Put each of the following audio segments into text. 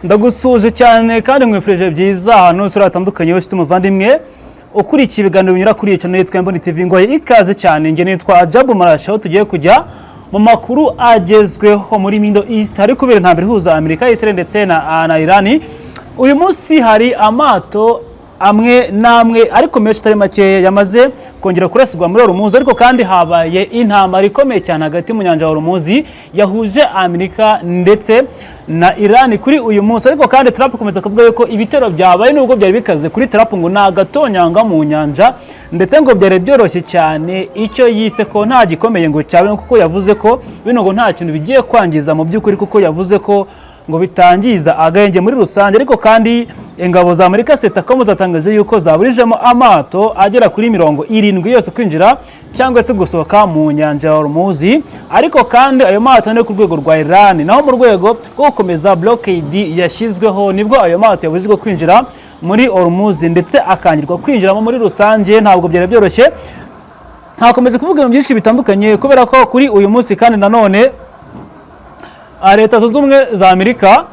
ndagusuje cyane kandi mwifurije byiza ahantu hose hatandukanye hose tumuvandimwe ukurikiye ibiganiro binyura kuri channel yitwa Mboni TV ngo ikaze cyane nge nitwa Jabu Marashi aho tugiye kujya mu makuru agezweho muri Middle East hari kubera ntambere huza Amerika Israel ndetse na Iran. Uyu munsi hari amato amwe namwe ariko menshi tari make yamaze kongera kurasirwa muri Hormuz, ariko kandi habaye intambara ikomeye cyane hagati mu nyanja ya Hormuz yahuje Amerika ndetse na Iran kuri uyu munsi. Ariko kandi Trump komeza kuvuga yuko ibitero byabaye nubwo byari bikaze kuri Trump ngo nagatonyanga mu nyanja ndetse ngo byari byoroshye cyane, icyo yise ko nta gikomeye ngo cyabe, kuko yavuze ko bino ngo nta kintu bigiye kwangiza mu by'ukuri, kuko yavuze ko ngo bitangiza agahenge muri rusange. Ariko kandi ingabo za Amerika CENTCOM zatangaje yuko zaburijemo amato agera kuri 70 yose kwinjira cyangwa se gusohoka mu nyanja ya Hormuz. Ariko kandi ayo mato ne ku rwego rwa Iran, naho mu rwego rwo gukomeza blockade yashyizweho nibwo ayo mato yabujijwe kwinjira muri Hormuz ndetse akangirwa kwinjiramo muri rusange. Ntabwo byari byoroshye, hakomeje kuvuga ibintu byinshi bitandukanye kubera ko kuri uyu munsi kandi nanone Leta Zunze Ubumwe za Amerika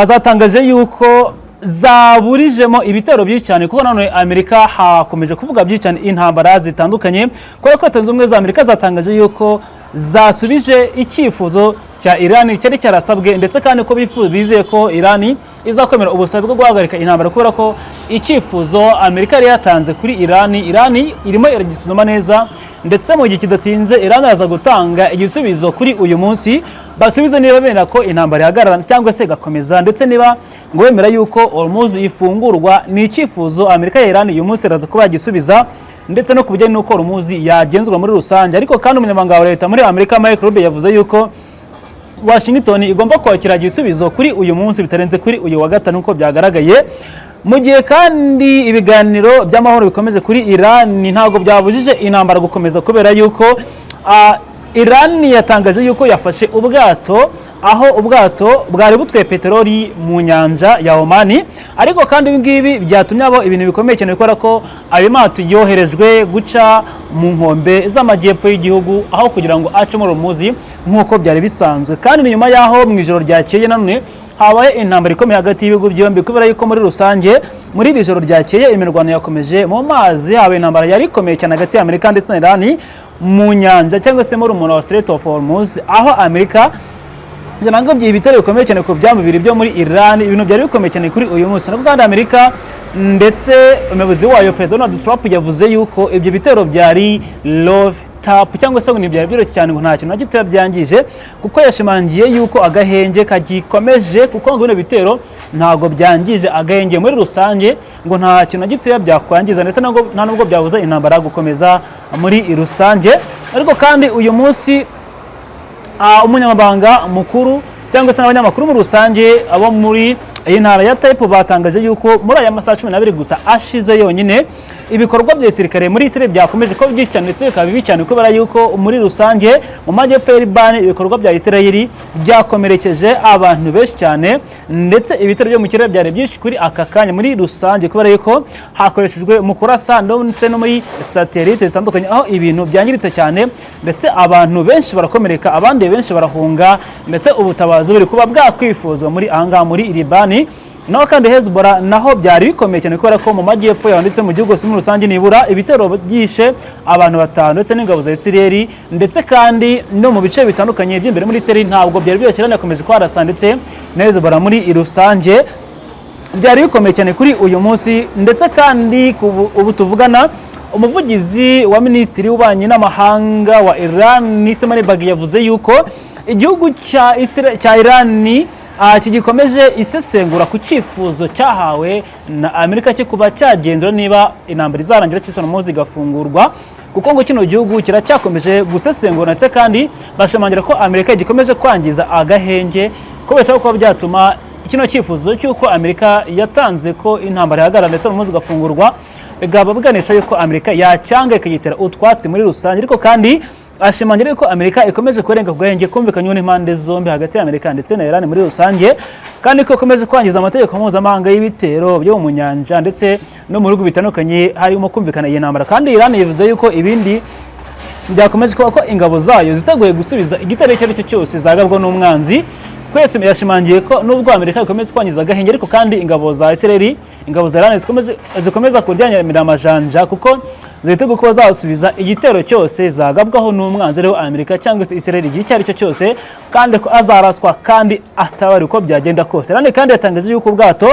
zatangaje yuko zaburijemo ibitero byinshi cyane, kuko nanone Amerika hakomeje kuvuga byinshi cyane intambara zitandukanye, kubera ko Leta Zunze Ubumwe za Amerika zatangaje yuko zasubije icyifuzo cya Iran cyari cyarasabwe, ndetse kandi ko bizeye ko Iran izakomera ubusabe bwo guhagarika intambara, kubera ko icyifuzo Amerika yari yatanze kuri Iran irimo iragisuzuma neza, ndetse mu gihe kidatinze Iran yaza gutanga igisubizo kuri uyu munsi basubize niba bemera ko intambara yahagarara cyangwa se igakomeza, ndetse niba ngo bemera yuko Hormuz ifungurwa. Ni icyifuzo Amerika ya Iran uyu munsi iraza kuba yagisubiza, ndetse no kubijyanye n'uko Hormuz yagenzurwa muri rusange. Ariko kandi umunyamabanga wa leta muri Amerika Mike Rubio yavuze yuko Washington igomba kwakira igisubizo kuri uyu munsi bitarenze kuri uyu wa gatanu uko byagaragaye. Mu gihe kandi ibiganiro by'amahoro bikomeje kuri Iran, ntago byabujije intambara gukomeza, kubera yuko Iran yatangaje yuko yafashe ubwato, aho ubwato bwari butwaye peteroli mu nyanja ya Oman. Ariko kandi ibingibi byatumye abo ibintu bikomeye cyane, kubera ko ayo mato yoherejwe guca mu nkombe z'amajyepfo y'igihugu aho kugira ngo ace muri Hormuz nk'uko byari bisanzwe. Kandi nyuma yaho mu ijoro ryakeye nanone habaye intambara ikomeye hagati y'ibihugu byombi, kubera yuko muri rusange muri iri joro ryakeye imirwano yakomeje mu mazi. Habaye intambara yari ikomeye cyane hagati ya Amerika ndetse na Iran mu nyanja cyangwa se muri umuna wa Strait of Hormuz, aho Amerika yanangabye ibitero bikomeye cyane ku byambu bibiri byo muri Iran. Ibintu byari bikomeye cyane kuri uyu munsi, nabwo kandi Amerika ndetse umuyobozi wayo President Donald Trump yavuze yuko ibyo bitero byari love tap cyangwa se ngo byari byoroshye cyane, ngo nta kintu na gito byangije, kuko yashimangiye yuko agahenge kagikomeje, kuko ngo bino bitero ntago byangije agahenge muri rusange, ngo nta kintu na gito byakwangiza, ndetse nta nubwo byabuza intambara gukomeza muri rusange. Ariko kandi uyu munsi umunyamabanga mukuru cyangwa se n'abanyamakuru muri rusange abo muri iyi ntara ya Taipei batangaje yuko muri aya masaha 12 gusa ashize yonyine ibikorwa bya gisirikare muri Israel byakomeje ko byinshi cyane, ndetse bikaba bibi cyane, kubera yuko muri rusange mu majyepfo ya Liban ibikorwa bya Israel byakomerekeje abantu benshi cyane, ndetse ibitero byo mu kirere byari byinshi kuri aka kanya muri rusange, kubera yuko hakoreshejwe mu kurasa ndetse no muri satellite zitandukanye, aho ibintu byangiritse cyane, ndetse abantu benshi barakomereka, abandi benshi barahunga, ndetse ubutabazi buri kuba bwakwifuzwa muri anga muri Liban. Naho kandi Hezbollah naho byari bikomeye cyane, kubera ko mu majyepfo yanditse mu gihugu muri rusange nibura ibitero byishe abantu 5 ndetse n'ingabo za Israel, ndetse kandi no mu bice bitandukanye by'imbere muri Israel ntabwo byari byoroshye, yakomeje kwarasa ndetse na Hezbollah muri rusange byari bikomeye cyane kuri uyu munsi. Ndetse kandi ubu tuvugana umuvugizi wa Minisitiri w'Ububanyi n'Amahanga wa Iran Ismail Baghi yavuze yuko igihugu cya Iran kigikomeje isesengura ku cyifuzo cyahawe na Amerika cyo kuba cyagenzura niba intambara izarangira Hormuz igafungurwa, kuko ngo kino gihugu kiracyakomeje gusesengura, ndetse kandi bashimangira ko Amerika igikomeje kwangiza agahenge, ko bishobora kuba byatuma kino cyifuzo cy'uko Amerika yatanze ko intambara ihagarara ndetse Hormuz igafungurwa bigaba biganisha yuko Amerika yacyanga ikagitera utwatsi muri rusange. Ariko kandi ashimangira ko Amerika ikomeje kurenga ku gahenge kumvikanywe n'impande zombi hagati ya Amerika ndetse na Iran muri rusange, kandi ko ikomeje kwangiza amategeko mpuzamahanga y'ibitero byo mu nyanja ndetse no mu bihugu bitandukanye harimo kumvikana iyi ntambara. Kandi Iran yavuze yuko ibindi byakomeje kuba ko ingabo zayo ziteguye gusubiza igitero icyo cyose zagabwa n'umwanzi, kwese yashimangiye ko nubwo Amerika ikomeza kwangiza agahenge ariko kandi ingabo za Israel ingabo za Iran zikomeza kuryanyamira amajanja kuko ziteguye ko bazasubiza igitero cyose zagabwaho n'umwanzi ariho Amerika cyangwa se Israel igihe icyo ari cyo cyose kandi ko azaraswa kandi atabari uko byagenda kose. Iran kandi yatangaje yuko ubwato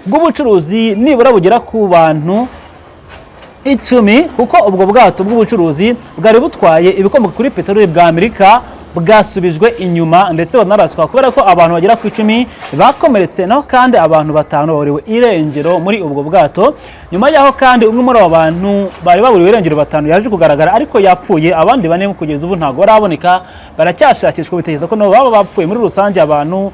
bw'ubucuruzi nibura bugera ku bantu 10 kuko ubwo bwato bw'ubucuruzi bwari butwaye ibikomoka kuri peteroli bwa Amerika bwasubijwe inyuma ndetse banaraswa kubera ko abantu bagera ku 10 bakomeretse naho kandi abantu 5 baburiwe irengero muri ubwo bwato. Nyuma yaho kandi umwe muri abo bantu bari baburiwe irengero 5 yaje kugaragara ariko yapfuye, abandi 4 kugeza ubu ntago baraboneka baracyashakishwa bitegeza ko nabo baba bapfuye. Muri rusange abantu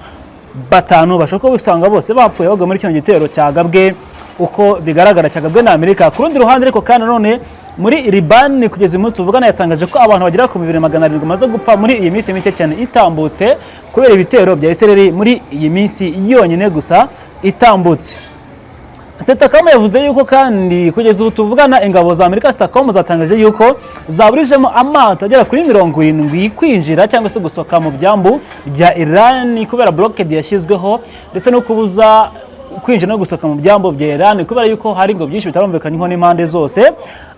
5 bashoko bisanga bose bapfuye bagwa muri kino gitero cyagabwe uko bigaragara cyagabwe na Amerika. Ku rundi ruhande ariko kandi none muri Liban kugeza umunsi tuvugana yatangaje ko abantu bagera ku 2700 bamaze gupfa muri iyi minsi mike cyane itambutse kubera ibitero bya Israel muri iyi minsi yonyine gusa itambutse. Stacom yavuze yuko kandi kugeza ubu tuvugana ingabo za Amerika Stacom zatangaje yuko zaburijemo amato agera kuri 70 kwinjira cyangwa se gusohoka mu byambu bya Iran kubera blockade yashyizweho ndetse no kubuza kwinjira no gusohoka mu byambo bya Iran kubera yuko hari ngo byinshi bitarumvikanyweho n'impande zose.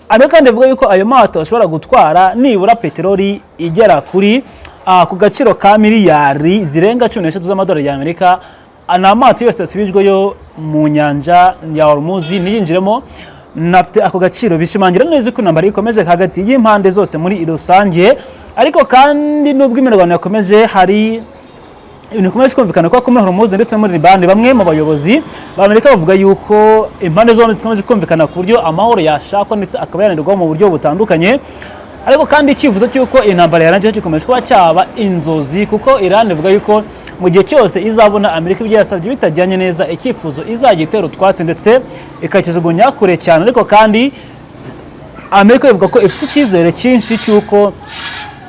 Amerika kandi ivuga yuko ayo mato ashobora gutwara nibura peteroli igera kuri ku gaciro ka miliyari zirenga 13 z'amadolari ya Amerika. Amato yose asubijweyo mu nyanja ya Hormuz niyinjiremo nafite ako gaciro bishimangira neza ko intambara ikomeje hagati y'impande zose muri rusange. Ariko kandi nubwo imirwano yakomeje hari ibintu bikomeje kumvikana ko muri Hormuz ndetse muri Liban bamwe mu bayobozi ba Amerika bavuga yuko impande zose zikomeje kumvikana ku buryo amahoro yashakwa ndetse akaba yananirwa mu buryo butandukanye. Ariko kandi ikivuzo cyuko intambara yarangiye gikomeje kuba cyaba inzozi kuko Iran ivuga yuko mu gihe cyose izabona Amerika ibyo yasabye bitajyanye neza ikifuzo izagitera utwatsi ndetse ikakijugunya kure cyane. Ariko kandi Amerika ivuga ko ifite icyizere cyinshi cyuko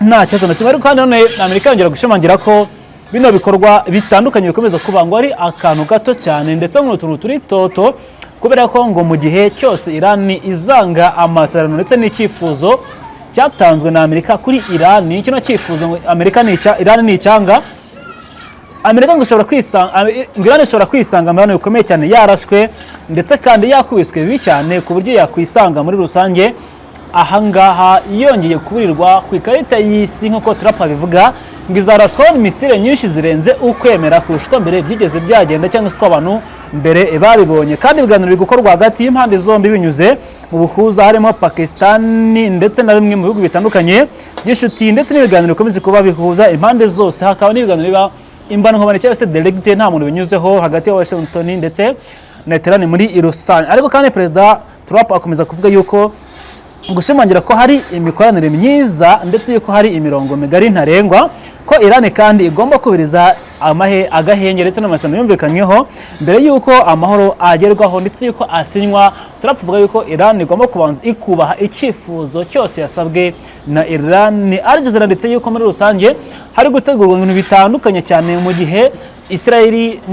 nta kibazo na kimwe. Ariko kandi none Amerika yongera gushimangira ko bino bikorwa bitandukanye bikomeza kuba ngo ari akantu gato cyane ndetse mu tuntu turi toto kubera ko ngo mu gihe cyose Iran izanga amasezerano ndetse n'ikifuzo cyatanzwe na Amerika kuri Iran kino kifuzo ngo Iran ni icyanga Amerika ngo ishobora kwisanga amahano bikomeye cyane yarashwe ndetse kandi yakubiswe bibi cyane ku buryo yakwisanga muri rusange ahangaha yongeye kuburirwa ku ikarita y'isi nk'uko Trump abivuga ngo izaraswaho misile nyinshi zirenze ukwemera kurusha mbere byigeze byagenda cyangwa se ko abantu mbere babibonye. Kandi ibiganiro biri gukorwa hagati y'impande zombi binyuze mu buhuza harimo Pakistan ndetse na bimwe mu bihugu bitandukanye by'inshuti ndetse n'ibiganiro bikomeje kuba bihuza impande zose. Hakaba n'ibiganiro biba imbankomane cyangwa se direct nta muntu binyuzeho hagati ya Washington ndetse na Tehran muri rusange. Ariko kandi Perezida Trump akomeza kuvuga yuko gushimangira ko hari imikoranire myiza ndetse yuko hari imirongo migari ntarengwa ko Iran kandi igomba kubiriza agahenge ndetse n'amasezerano yumvikanyeho mbere yuko amahoro agerwaho ndetse yuko asinywa. Trump avuga yuko Iran igomba kubanza ikubaha icyifuzo cyose yasabwe na Iran. Al Jazeera ndetse yuko muri rusange hari gutegurwa ibintu bitandukanye cyane mu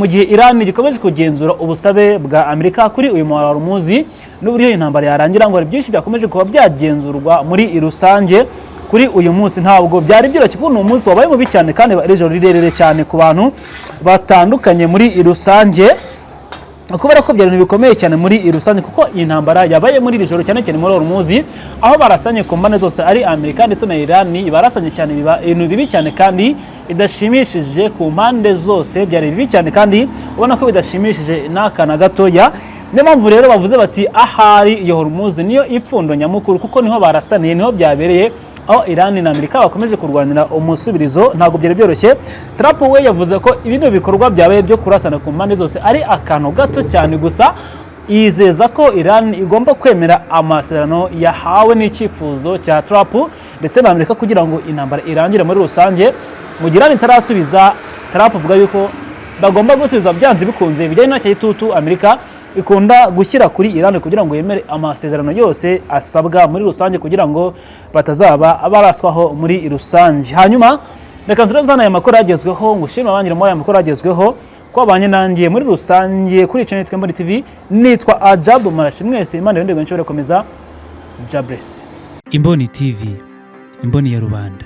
gihe Iran gikomeje kugenzura ubusabe bwa Amerika kuri uyu muhora wa Hormuz n'uburyo intambara yarangira ngo hari byinshi byakomeje kuba byagenzurwa muri rusange. Kuri uyu munsi ntabwo byari byoroshye kuko ni umunsi wabaye mubi cyane kandi ari ijoro rirerire cyane ku bantu batandukanye muri rusange kubera ko byari bikomeye cyane muri rusange kuko iyi ntambara yabaye muri ijoro cyane cyane muri Hormuz aho barasanye ku mbane zose ari Amerika ndetse na Iran barasanye cyane biba ibintu bibi cyane kandi idashimishije ku mpande zose byari bibi cyane kandi ubona ko bidashimishije n'akana gatoya. Niyo mpamvu rero bavuze bati ahari iyo Hormuz niyo ipfundo nyamukuru kuko niho barasaniye niho byabereye aho Iran na Amerika bakomeje kurwanira umusubirizo ntabwo byari byoroshye. Trump we yavuze ko ibintu bikorwa byabaye byo kurasana ku mpande zose ari akantu gato cyane gusa yizeza ko Iran igomba kwemera amasezerano yahawe n'icyifuzo cya Trump ndetse na Amerika kugira ngo intambara irangire muri rusange. Mu gihe Iran itarasubiza, Trump avuga yuko bagomba gusubiza byanze bikunze bijyanye n'icyo gitutu Amerika ikunda gushyira kuri Iran kugira ngo yemere amasezerano yose asabwa muri rusange kugira ngo batazaba baraswaho muri rusange. Hanyuma reka nzurezana aya makuru agezweho ngushima abangire muri aya makuru agezweho ko abanye nangiye muri rusange kuri channel Twemboni TV. Nitwa Ajab Marashi, mwese Imana yondego nshobora komeza Jabless. Imboni TV, imboni ya rubanda.